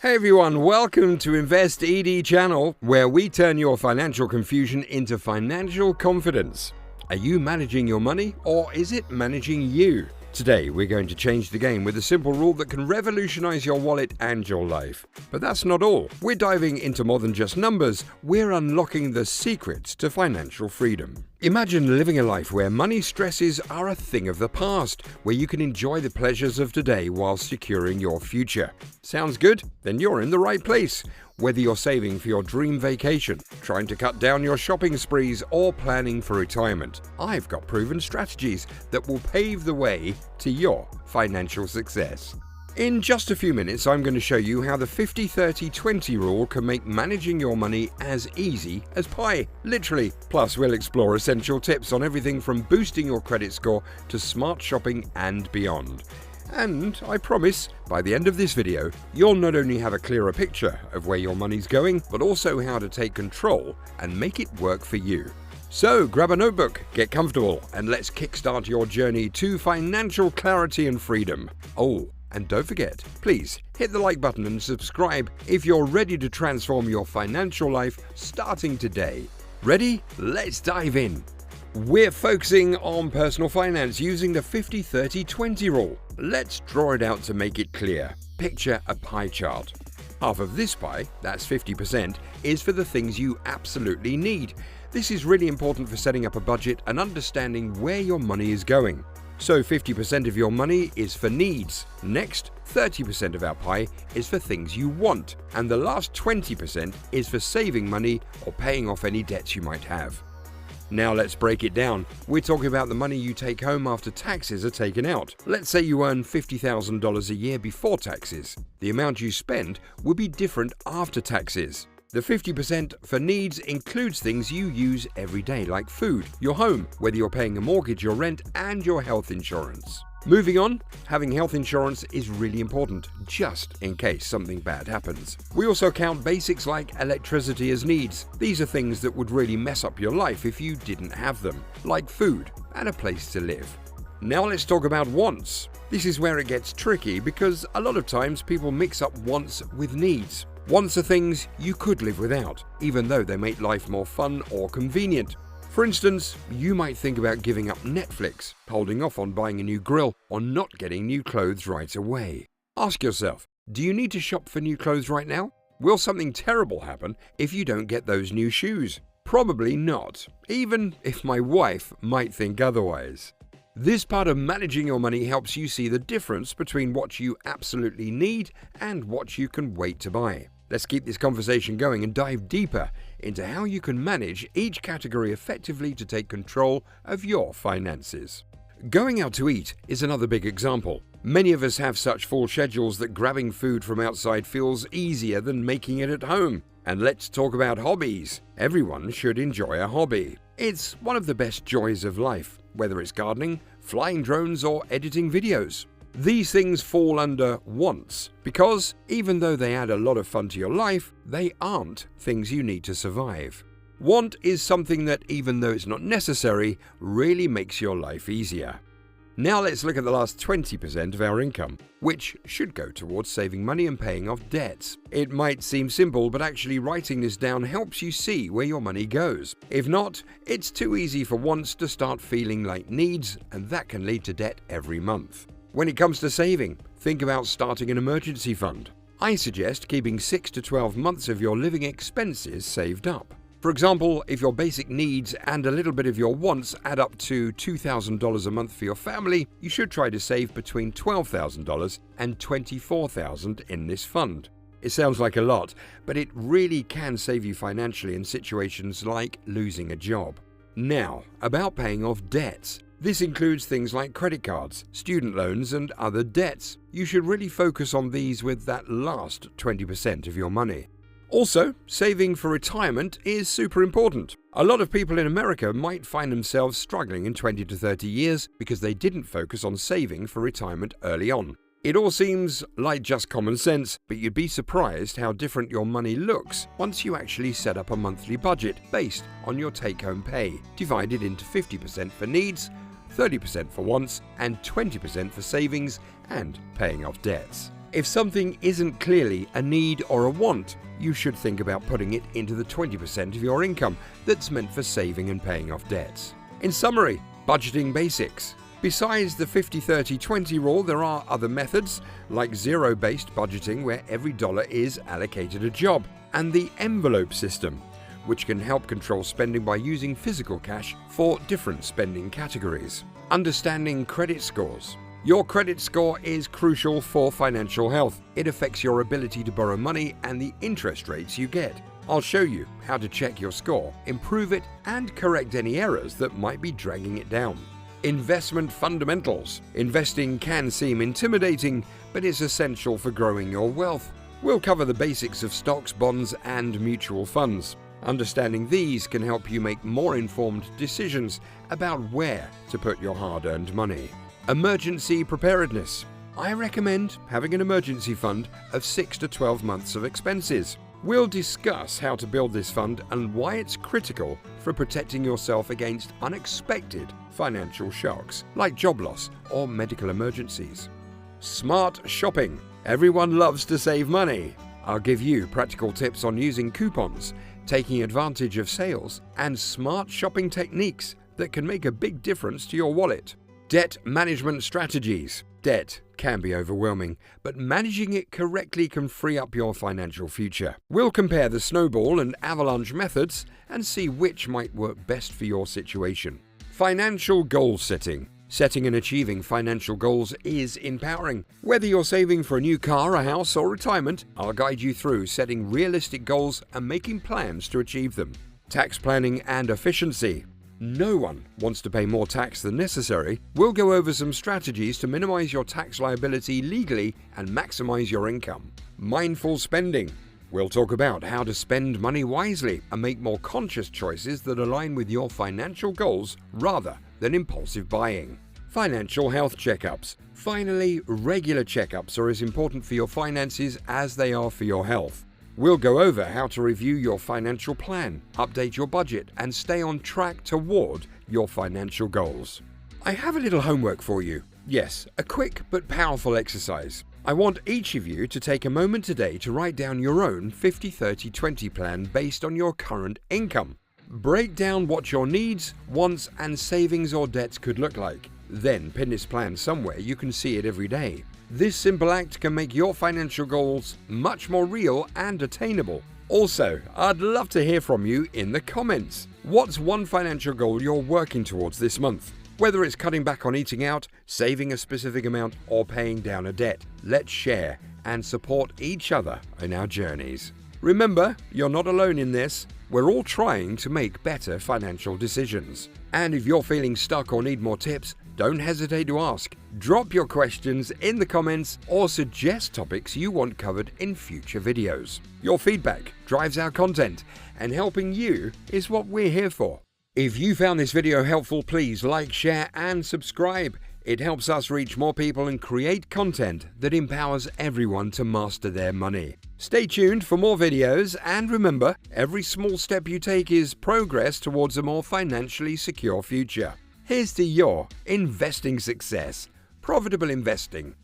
Hey everyone, welcome to Invest ED channel, where we turn your financial confusion into financial confidence. Are you managing your money, or is it managing you? Today, we're going to change the game with a simple rule that can revolutionize your wallet and your life. But that's not all. We're diving into more than just numbers. We're unlocking the secrets to financial freedom. Imagine living a life where money stresses are a thing of the past, where you can enjoy the pleasures of today while securing your future. Sounds good? Then you're in the right place. Whether you're saving for your dream vacation, trying to cut down your shopping sprees, or planning for retirement, I've got proven strategies that will pave the way to your financial success. In just a few minutes, I'm going to show you how the 50-30-20 rule can make managing your money as easy as pie, literally. Plus, we'll explore essential tips on everything from boosting your credit score to smart shopping and beyond. And I promise, by the end of this video, you'll not only have a clearer picture of where your money's going, but also how to take control and make it work for you. So grab a notebook, get comfortable, and let's kickstart your journey to financial clarity and freedom. Oh, and don't forget, please hit the like button and subscribe if you're ready to transform your financial life starting today. Ready? Let's dive in. We're focusing on personal finance using the 50-30-20 rule. Let's draw it out to make it clear. Picture a pie chart. Half of this pie, that's 50%, is for the things you absolutely need. This is really important for setting up a budget and understanding where your money is going. So 50% of your money is for needs. Next, 30% of our pie is for things you want. And the last 20% is for saving money or paying off any debts you might have. Now let's break it down. We're talking about the money you take home after taxes are taken out. Let's say you earn $50,000 a year before taxes. The amount you spend will be different after taxes. The 50% for needs includes things you use every day, like food, your home, whether you're paying a mortgage or rent, and your health insurance. Moving on, having health insurance is really important, just in case something bad happens. We also count basics like electricity as needs. These are things that would really mess up your life if you didn't have them, like food and a place to live. Now let's talk about wants. This is where it gets tricky because a lot of times people mix up wants with needs. Wants are things you could live without, even though they make life more fun or convenient. For instance, you might think about giving up Netflix, holding off on buying a new grill, or not getting new clothes right away. Ask yourself, do you need to shop for new clothes right now? Will something terrible happen if you don't get those new shoes? Probably not, even if my wife might think otherwise. This part of managing your money helps you see the difference between what you absolutely need and what you can wait to buy. Let's keep this conversation going and dive deeper into how you can manage each category effectively to take control of your finances. Going out to eat is another big example. Many of us have such full schedules that grabbing food from outside feels easier than making it at home. And let's talk about hobbies. Everyone should enjoy a hobby. It's one of the best joys of life, whether it's gardening, flying drones, or editing videos. These things fall under wants because even though they add a lot of fun to your life, they aren't things you need to survive. Want is something that, even though it's not necessary, really makes your life easier. Now let's look at the last 20% of our income, which should go towards saving money and paying off debts. It might seem simple, but actually writing this down helps you see where your money goes. If not, it's too easy for wants to start feeling like needs, and that can lead to debt every month. When it comes to saving, think about starting an emergency fund. I suggest keeping 6 to 12 months of your living expenses saved up. For example, if your basic needs and a little bit of your wants add up to $2,000 a month for your family, you should try to save between $12,000 and $24,000 in this fund. It sounds like a lot, but it really can save you financially in situations like losing a job. Now, about paying off debts. This includes things like credit cards, student loans, and other debts. You should really focus on these with that last 20% of your money. Also, saving for retirement is super important. A lot of people in America might find themselves struggling in 20 to 30 years because they didn't focus on saving for retirement early on. It all seems like just common sense, but you'd be surprised how different your money looks once you actually set up a monthly budget based on your take-home pay, divided into 50% for needs, 30% for wants, and 20% for savings and paying off debts. If something isn't clearly a need or a want, you should think about putting it into the 20% of your income that's meant for saving and paying off debts. In summary, budgeting basics. Besides the 50-30-20 rule, there are other methods like zero-based budgeting where every dollar is allocated a job, and the envelope system, which can help control spending by using physical cash for different spending categories. Understanding credit scores. Your credit score is crucial for financial health. It affects your ability to borrow money and the interest rates you get. I'll show you how to check your score, improve it, and correct any errors that might be dragging it down. Investment fundamentals. Investing can seem intimidating, but it's essential for growing your wealth. We'll cover the basics of stocks, bonds, and mutual funds. Understanding these can help you make more informed decisions about where to put your hard-earned money. Emergency preparedness. I recommend having an emergency fund of 6 to 12 months of expenses. We'll discuss how to build this fund and why it's critical for protecting yourself against unexpected financial shocks, like job loss or medical emergencies. Smart shopping. Everyone loves to save money. I'll give you practical tips on using coupons, taking advantage of sales, and smart shopping techniques that can make a big difference to your wallet. Debt management strategies. Debt can be overwhelming, but managing it correctly can free up your financial future. We'll compare the snowball and avalanche methods and see which might work best for your situation. Financial goal setting. Setting and achieving financial goals is empowering. Whether you're saving for a new car, a house, or retirement, I'll guide you through setting realistic goals and making plans to achieve them. Tax planning and efficiency. No one wants to pay more tax than necessary. We'll go over some strategies to minimize your tax liability legally and maximize your income. Mindful spending. We'll talk about how to spend money wisely and make more conscious choices that align with your financial goals rather than impulsive buying. Financial health checkups. Finally, regular checkups are as important for your finances as they are for your health. We'll go over how to review your financial plan, update your budget, and stay on track toward your financial goals. I have a little homework for you. Yes, a quick but powerful exercise. I want each of you to take a moment today to write down your own 50-30-20 plan based on your current income. Break down what your needs, wants, and savings or debts could look like. Then pin this plan somewhere you can see it every day. This simple act can make your financial goals much more real and attainable. Also, I'd love to hear from you in the comments. What's one financial goal you're working towards this month? Whether it's cutting back on eating out, saving a specific amount, or paying down a debt, let's share and support each other in our journeys. Remember, you're not alone in this. We're all trying to make better financial decisions. And if you're feeling stuck or need more tips, don't hesitate to ask. Drop your questions in the comments or suggest topics you want covered in future videos. Your feedback drives our content, and helping you is what we're here for. If you found this video helpful, please like, share, and subscribe. It helps us reach more people and create content that empowers everyone to master their money. Stay tuned for more videos, and remember, every small step you take is progress towards a more financially secure future. Here's to your investing success. Profitable investing.